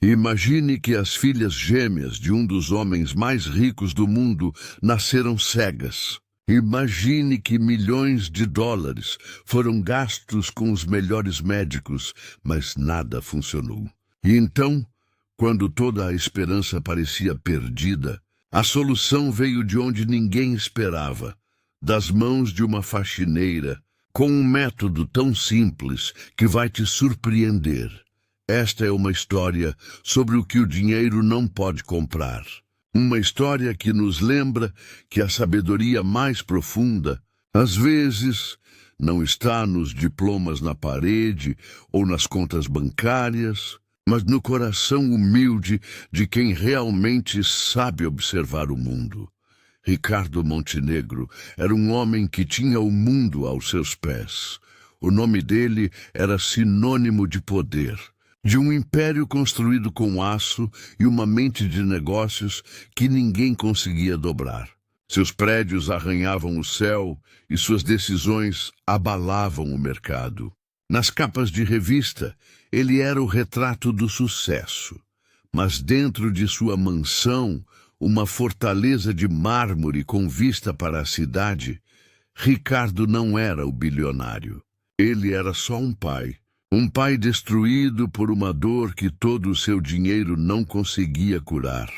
Imagine que as filhas gêmeas de um dos homens mais ricos do mundo nasceram cegas. Imagine que milhões de dólares foram gastos com os melhores médicos, mas nada funcionou. E então, quando toda a esperança parecia perdida, a solução veio de onde ninguém esperava, das mãos de uma faxineira, com um método tão simples que vai te surpreender. Esta é uma história sobre o que o dinheiro não pode comprar. Uma história que nos lembra que a sabedoria mais profunda, às vezes, não está nos diplomas na parede ou nas contas bancárias, mas no coração humilde de quem realmente sabe observar o mundo. Ricardo Montenegro era um homem que tinha o mundo aos seus pés. O nome dele era sinônimo de poder, de um império construído com aço e uma mente de negócios que ninguém conseguia dobrar. Seus prédios arranhavam o céu e suas decisões abalavam o mercado. Nas capas de revista, ele era o retrato do sucesso. Mas dentro de sua mansão, uma fortaleza de mármore com vista para a cidade, Ricardo não era o bilionário. Ele era só um pai. Um pai destruído por uma dor que todo o seu dinheiro não conseguia curar.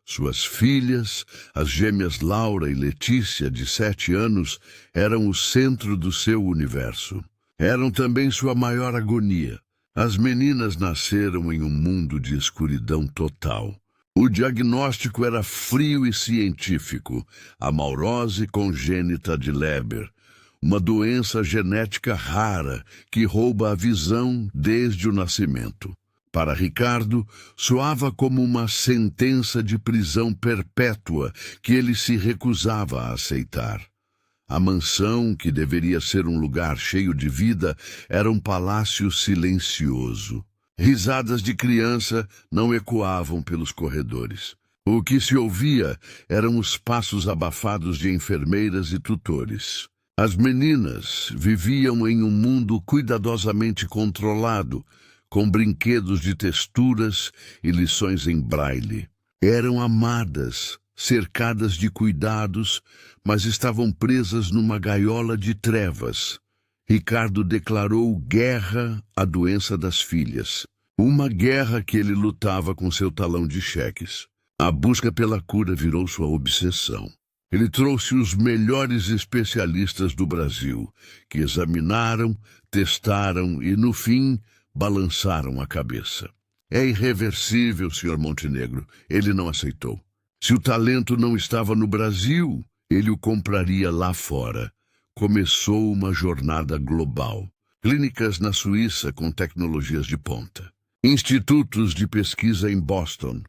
Suas filhas, as gêmeas Laura e Letícia, de 7 anos, eram o centro do seu universo. Eram também sua maior agonia. As meninas nasceram em um mundo de escuridão total. O diagnóstico era frio e científico, a maurose congênita de Leber, uma doença genética rara que rouba a visão desde o nascimento. Para Ricardo, soava como uma sentença de prisão perpétua que ele se recusava a aceitar. A mansão, que deveria ser um lugar cheio de vida, era um palácio silencioso. Risadas de criança não ecoavam pelos corredores. O que se ouvia eram os passos abafados de enfermeiras e tutores. As meninas viviam em um mundo cuidadosamente controlado, com brinquedos de texturas e lições em braille. Eram amadas, cercadas de cuidados, mas estavam presas numa gaiola de trevas. Ricardo declarou guerra à doença das filhas. Uma guerra que ele lutava com seu talão de cheques. A busca pela cura virou sua obsessão. Ele trouxe os melhores especialistas do Brasil, que examinaram, testaram e, no fim, balançaram a cabeça. É irreversível, Sr. Montenegro. Ele não aceitou. Se o talento não estava no Brasil, ele o compraria lá fora. Começou uma jornada global. Clínicas na Suíça com tecnologias de ponta. Institutos de pesquisa em Boston,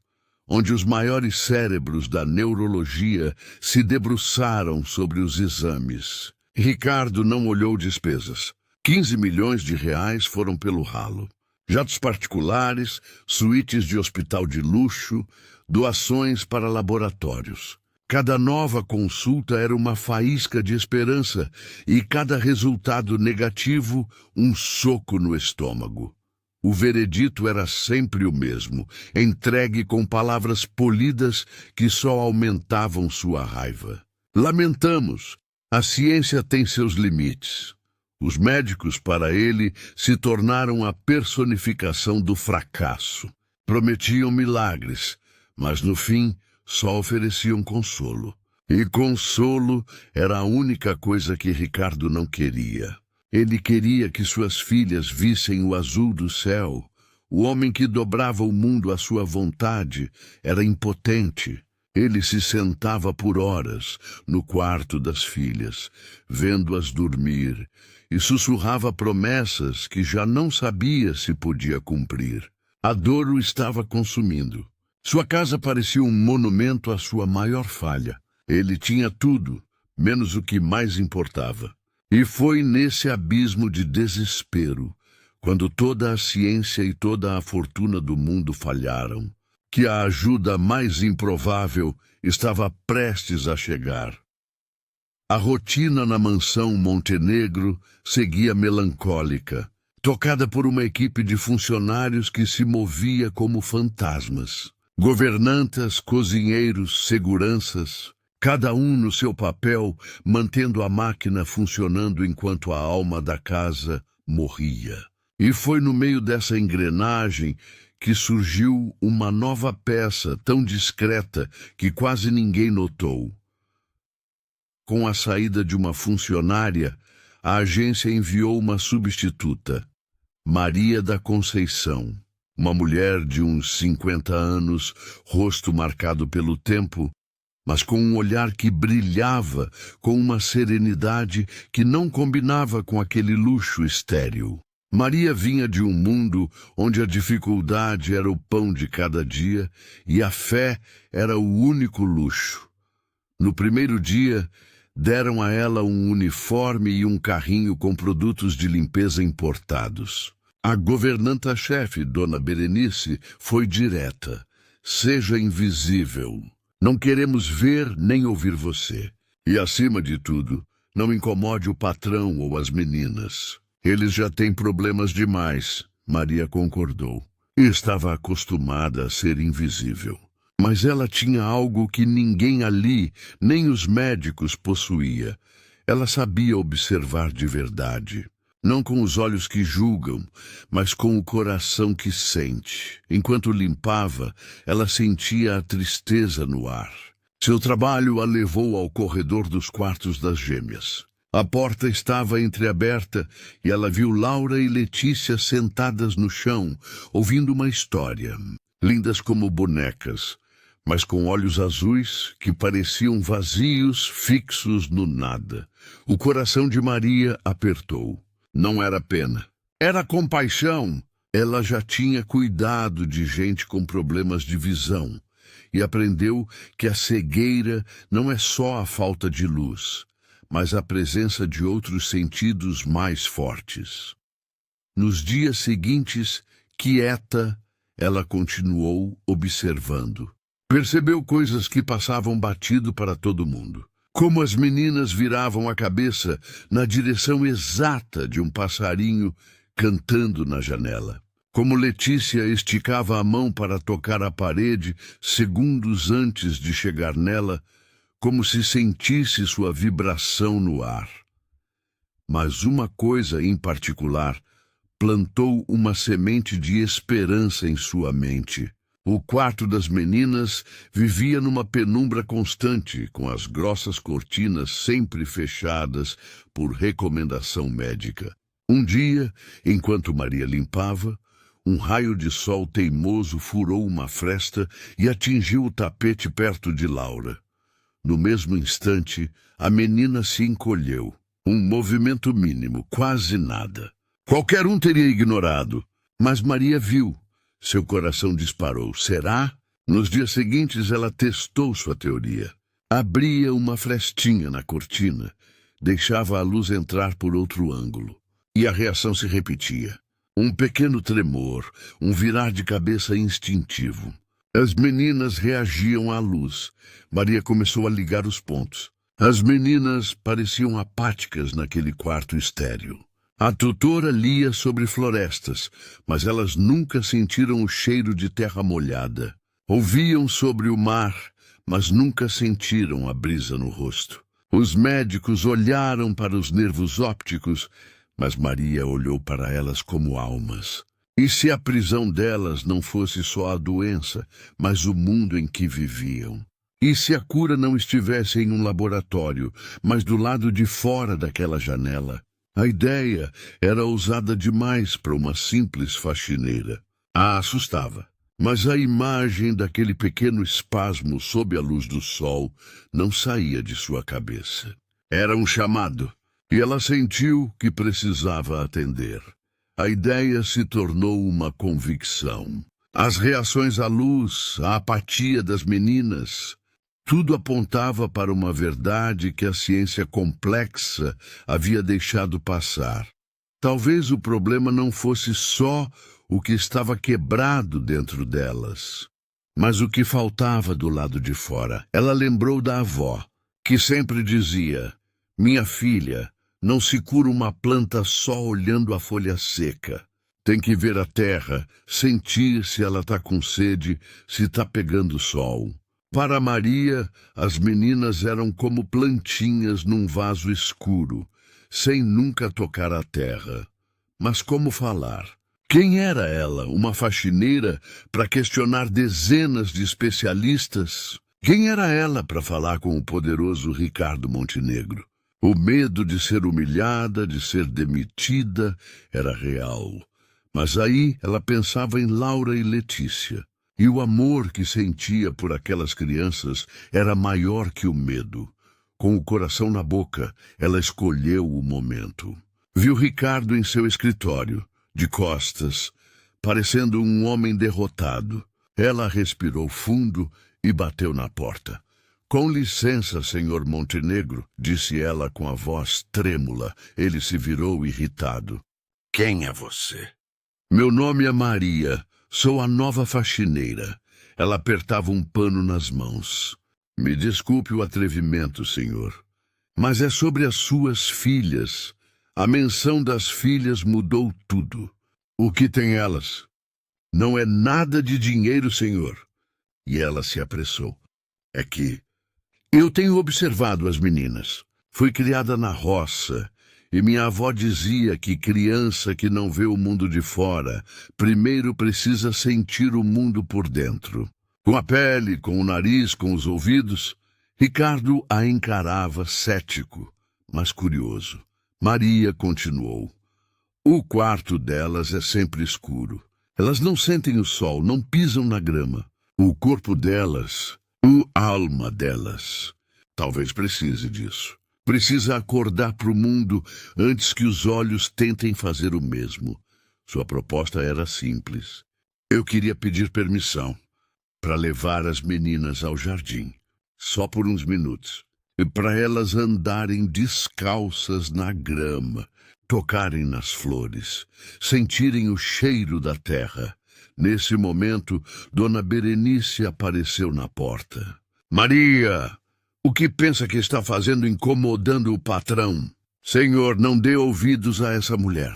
onde os maiores cérebros da neurologia se debruçaram sobre os exames. Ricardo não olhou despesas. 15 milhões de reais foram pelo ralo. Jatos particulares, suítes de hospital de luxo, doações para laboratórios. Cada nova consulta era uma faísca de esperança e cada resultado negativo um soco no estômago. O veredito era sempre o mesmo, entregue com palavras polidas que só aumentavam sua raiva. Lamentamos, a ciência tem seus limites. Os médicos, para ele, se tornaram a personificação do fracasso. Prometiam milagres, mas no fim só ofereciam consolo. E consolo era a única coisa que Ricardo não queria. Ele queria que suas filhas vissem o azul do céu. O homem que dobrava o mundo à sua vontade era impotente. Ele se sentava por horas no quarto das filhas, vendo-as dormir, e sussurrava promessas que já não sabia se podia cumprir. A dor o estava consumindo. Sua casa parecia um monumento à sua maior falha. Ele tinha tudo, menos o que mais importava. E foi nesse abismo de desespero, quando toda a ciência e toda a fortuna do mundo falharam, que a ajuda mais improvável estava prestes a chegar. A rotina na mansão Montenegro seguia melancólica. tocada por uma equipe de funcionários que se movia como fantasmas. Governantas, cozinheiros, seguranças, cada um no seu papel, mantendo a máquina funcionando enquanto a alma da casa morria. E foi no meio dessa engrenagem que surgiu uma nova peça tão discreta que quase ninguém notou. Com a saída de uma funcionária, a agência enviou uma substituta, Maria da Conceição, uma mulher de uns 50 anos, rosto marcado pelo tempo, mas com um olhar que brilhava com uma serenidade que não combinava com aquele luxo estéril. Maria vinha de um mundo onde a dificuldade era o pão de cada dia e a fé era o único luxo. No primeiro dia, deram a ela um uniforme e um carrinho com produtos de limpeza importados. A governanta-chefe, Dona Berenice, foi direta. Seja invisível. Não queremos ver nem ouvir você. E, acima de tudo, não incomode o patrão ou as meninas. Eles já têm problemas demais, Maria concordou. E estava acostumada a ser invisível. Mas ela tinha algo que ninguém ali, nem os médicos, possuía. Ela sabia observar de verdade. Não com os olhos que julgam, mas com o coração que sente. Enquanto limpava, ela sentia a tristeza no ar. Seu trabalho a levou ao corredor dos quartos das gêmeas. A porta estava entreaberta e ela viu Laura e Letícia sentadas no chão, ouvindo uma história. Lindas como bonecas, mas com olhos azuis que pareciam vazios, fixos no nada. O coração de Maria apertou. Não era pena. Era compaixão. Ela já tinha cuidado de gente com problemas de visão e aprendeu que a cegueira não é só a falta de luz, mas a presença de outros sentidos mais fortes. Nos dias seguintes, quieta, ela continuou observando. Percebeu coisas que passavam batido para todo mundo. Como as meninas viravam a cabeça na direção exata de um passarinho cantando na janela. Como Letícia esticava a mão para tocar a parede segundos antes de chegar nela, como se sentisse sua vibração no ar. Mas uma coisa em particular plantou uma semente de esperança em sua mente. O quarto das meninas vivia numa penumbra constante, com as grossas cortinas sempre fechadas por recomendação médica. Um dia, enquanto Maria limpava, um raio de sol teimoso furou uma fresta e atingiu o tapete perto de Laura. No mesmo instante, a menina se encolheu. Um movimento mínimo, quase nada. Qualquer um teria ignorado, mas Maria viu. Seu coração disparou. Será? Nos dias seguintes, ela testou sua teoria. Abria uma frestinha na cortina, deixava a luz entrar por outro ângulo. E a reação se repetia. Um pequeno tremor, um virar de cabeça instintivo. As meninas reagiam à luz. Maria começou a ligar os pontos. As meninas pareciam apáticas naquele quarto estéril. A tutora lia sobre florestas, mas elas nunca sentiram o cheiro de terra molhada. Ouviam sobre o mar, mas nunca sentiram a brisa no rosto. Os médicos olharam para os nervos ópticos, mas Maria olhou para elas como almas. E se a prisão delas não fosse só a doença, mas o mundo em que viviam? E se a cura não estivesse em um laboratório, mas do lado de fora daquela janela? A ideia era ousada demais para uma simples faxineira. A assustava, mas a imagem daquele pequeno espasmo sob a luz do sol não saía de sua cabeça. Era um chamado, e ela sentiu que precisava atender. A ideia se tornou uma convicção. As reações à luz, a apatia das meninas, tudo apontava para uma verdade que a ciência complexa havia deixado passar. Talvez o problema não fosse só o que estava quebrado dentro delas, mas o que faltava do lado de fora. Ela lembrou da avó, que sempre dizia: "Minha filha, Não se cura uma planta só olhando a folha seca. Tem que ver a terra, sentir se ela está com sede, se está pegando sol. Para Maria, as meninas eram como plantinhas num vaso escuro, sem nunca tocar a terra. Mas como falar? Quem era ela, uma faxineira, para questionar dezenas de especialistas? Quem era ela para falar com o poderoso Ricardo Montenegro? O medo de ser humilhada, de ser demitida, era real. Mas aí ela pensava em Laura e Letícia. E o amor que sentia por aquelas crianças era maior que o medo. Com o coração na boca, ela escolheu o momento. Viu Ricardo em seu escritório, de costas, parecendo um homem derrotado. Ela respirou fundo e bateu na porta. Com licença, senhor Montenegro, disse ela com a voz trêmula. Ele se virou irritado. Quem é você? Meu nome é Maria. Sou a nova faxineira. Ela apertava um pano nas mãos. Me desculpe o atrevimento, senhor. Mas é sobre as suas filhas. A menção das filhas mudou tudo. O que tem elas? Não é nada de dinheiro, senhor. E ela se apressou. É que eu tenho observado as meninas. Fui criada na roça. E minha avó dizia que criança que não vê o mundo de fora, primeiro precisa sentir o mundo por dentro. Com a pele, com o nariz, com os ouvidos, Ricardo a encarava cético, mas curioso. Maria continuou. O quarto delas é sempre escuro. Elas não sentem o sol, não pisam na grama. O corpo delas, a alma delas, talvez precise disso. Precisa acordar para o mundo antes que os olhos tentem fazer o mesmo. Sua proposta era simples. Eu queria pedir permissão para levar as meninas ao jardim, só por uns minutos, e para elas andarem descalças na grama, tocarem nas flores, sentirem o cheiro da terra. Nesse momento, Dona Berenice apareceu na porta. Maria! O que pensa que está fazendo incomodando o patrão? Senhor, não dê ouvidos a essa mulher.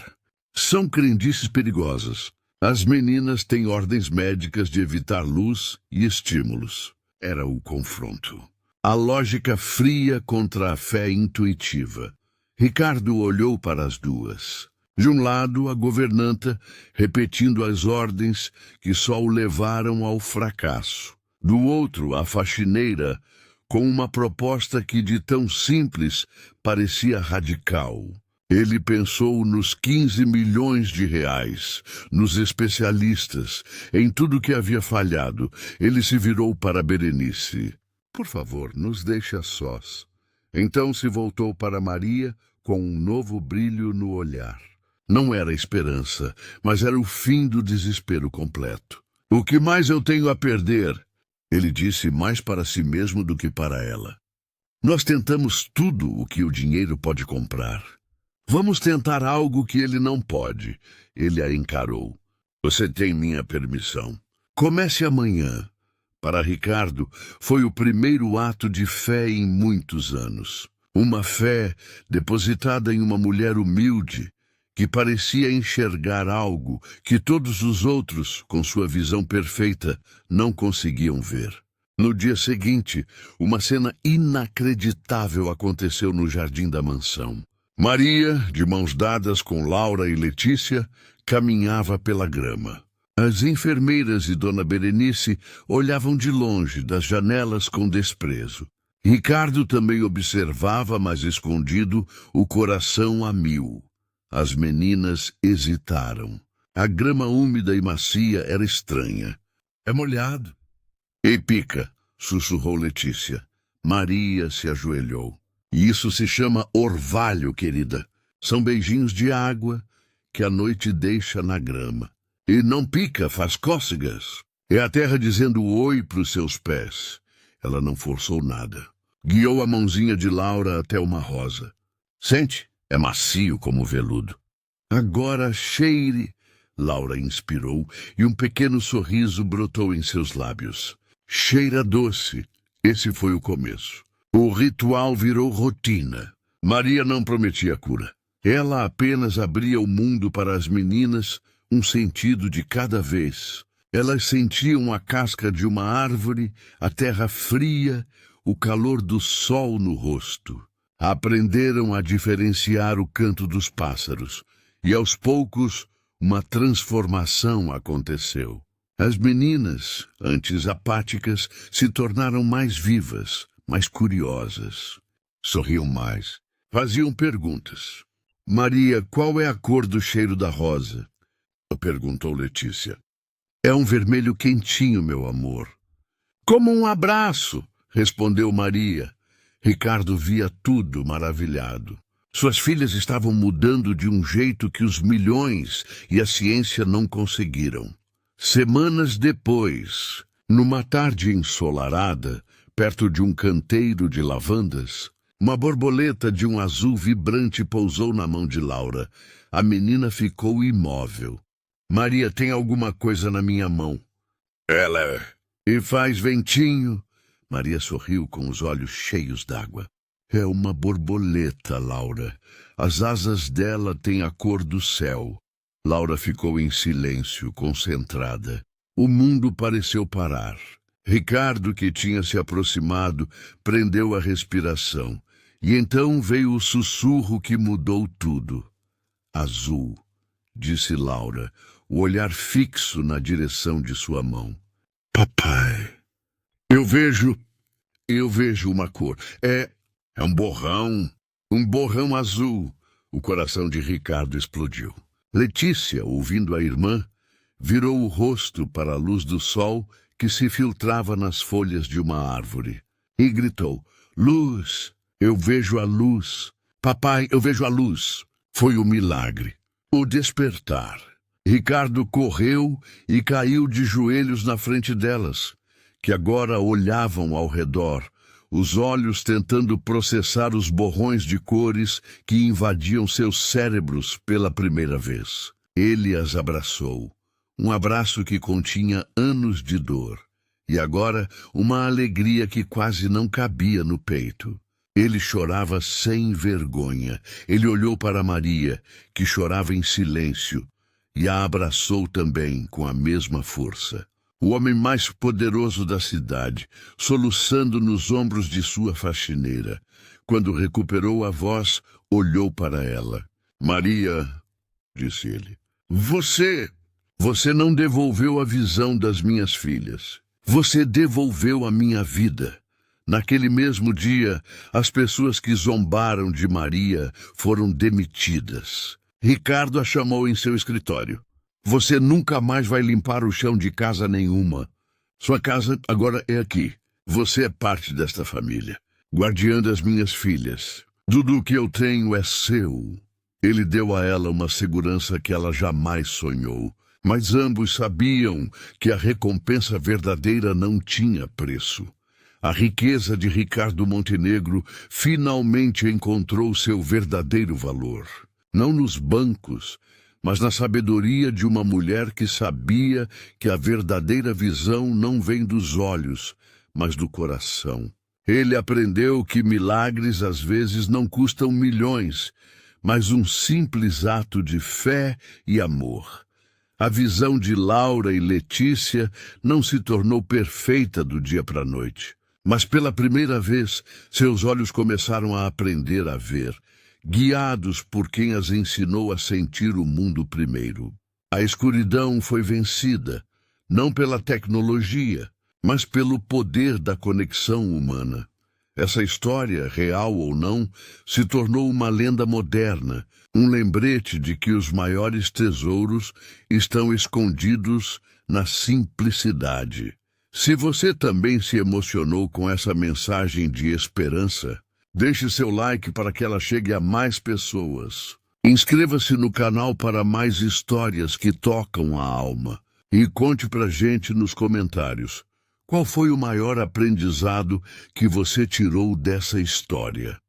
São crendices perigosas. As meninas têm ordens médicas de evitar luz e estímulos. Era o confronto. A lógica fria contra a fé intuitiva. Ricardo olhou para as duas. De um lado, a governanta, repetindo as ordens que só o levaram ao fracasso. Do outro, a faxineira, com uma proposta que de tão simples parecia radical. Ele pensou nos 15 milhões de reais, nos especialistas, em tudo que havia falhado. Ele se virou para Berenice. Por favor, nos deixe a sós. Então se voltou para Maria com um novo brilho no olhar. Não era esperança, mas era o fim do desespero completo. O que mais eu tenho a perder? Ele disse mais para si mesmo do que para ela. Nós tentamos tudo o que o dinheiro pode comprar. Vamos tentar algo que ele não pode. Ele a encarou. Você tem minha permissão. Comece amanhã. Para Ricardo, foi o primeiro ato de fé em muitos anos. Uma fé depositada em uma mulher humilde, que parecia enxergar algo que todos os outros, com sua visão perfeita, não conseguiam ver. No dia seguinte, uma cena inacreditável aconteceu no jardim da mansão. Maria, de mãos dadas com Laura e Letícia, caminhava pela grama. As enfermeiras e Dona Berenice olhavam de longe, das janelas, com desprezo. Ricardo também observava, mas escondido, o coração a mil. As meninas hesitaram. A grama úmida e macia era estranha. É molhado. Ei, Pica, sussurrou Letícia. Maria se ajoelhou. Isso se chama orvalho, querida. São beijinhos de água que a noite deixa na grama. E não pica, faz cócegas. É a terra dizendo oi para os seus pés. Ela não forçou nada. Guiou a mãozinha de Laura até uma rosa. Sente? É macio como veludo. Agora cheire. Laura inspirou e um pequeno sorriso brotou em seus lábios. Cheira doce. Esse foi o começo. O ritual virou rotina. Maria não prometia cura. Ela apenas abria o mundo para as meninas, um sentido de cada vez. Elas sentiam a casca de uma árvore, a terra fria, o calor do sol no rosto. Aprenderam a diferenciar o canto dos pássaros, e aos poucos uma transformação aconteceu. As meninas, antes apáticas, se tornaram mais vivas, mais curiosas. Sorriam mais, faziam perguntas. Maria, qual é a cor do cheiro da rosa? Perguntou Letícia. É um vermelho quentinho, meu amor. Como um abraço, respondeu Maria. Ricardo via tudo maravilhado. Suas filhas estavam mudando de um jeito que os milhões e a ciência não conseguiram. Semanas depois, numa tarde ensolarada, perto de um canteiro de lavandas, uma borboleta de um azul vibrante pousou na mão de Laura. A menina ficou imóvel. Maria, tem alguma coisa na minha mão. Ela... E faz ventinho. Maria sorriu com os olhos cheios d'água. É uma borboleta, Laura. As asas dela têm a cor do céu. Laura ficou em silêncio, concentrada. O mundo pareceu parar. Ricardo, que tinha se aproximado, prendeu a respiração. E então veio o sussurro que mudou tudo. Azul, disse Laura, o olhar fixo na direção de sua mão. Papai, eu vejo uma cor. É um borrão azul. O coração de Ricardo explodiu. Letícia, ouvindo a irmã, virou o rosto para a luz do sol que se filtrava nas folhas de uma árvore e gritou, luz, eu vejo a luz. Papai, eu vejo a luz. Foi o milagre, o despertar. Ricardo correu e caiu de joelhos na frente delas, que agora olhavam ao redor, os olhos tentando processar os borrões de cores que invadiam seus cérebros pela primeira vez. Ele as abraçou, um abraço que continha anos de dor, e agora uma alegria que quase não cabia no peito. Ele chorava sem vergonha. Ele olhou para Maria, que chorava em silêncio, e a abraçou também com a mesma força. O homem mais poderoso da cidade, soluçando nos ombros de sua faxineira. Quando recuperou a voz, olhou para ela. Maria, disse ele, você não devolveu a visão das minhas filhas. Você devolveu a minha vida. Naquele mesmo dia, as pessoas que zombaram de Maria foram demitidas. Ricardo a chamou em seu escritório. Você nunca mais vai limpar o chão de casa nenhuma. Sua casa agora é aqui. Você é parte desta família. Guardiã das minhas filhas. Tudo que eu tenho é seu. Ele deu a ela uma segurança que ela jamais sonhou. Mas ambos sabiam que a recompensa verdadeira não tinha preço. A riqueza de Ricardo Montenegro finalmente encontrou seu verdadeiro valor. Não nos bancos, mas na sabedoria de uma mulher que sabia que a verdadeira visão não vem dos olhos, mas do coração. Ele aprendeu que milagres às vezes não custam milhões, mas um simples ato de fé e amor. A visão de Laura e Letícia não se tornou perfeita do dia para a noite, mas pela primeira vez seus olhos começaram a aprender a ver, guiados por quem as ensinou a sentir o mundo primeiro. A escuridão foi vencida, não pela tecnologia, mas pelo poder da conexão humana. Essa história, real ou não, se tornou uma lenda moderna, um lembrete de que os maiores tesouros estão escondidos na simplicidade. Se você também se emocionou com essa mensagem de esperança, deixe seu like para que ela chegue a mais pessoas. Inscreva-se no canal para mais histórias que tocam a alma. E conte pra gente nos comentários. Qual foi o maior aprendizado que você tirou dessa história?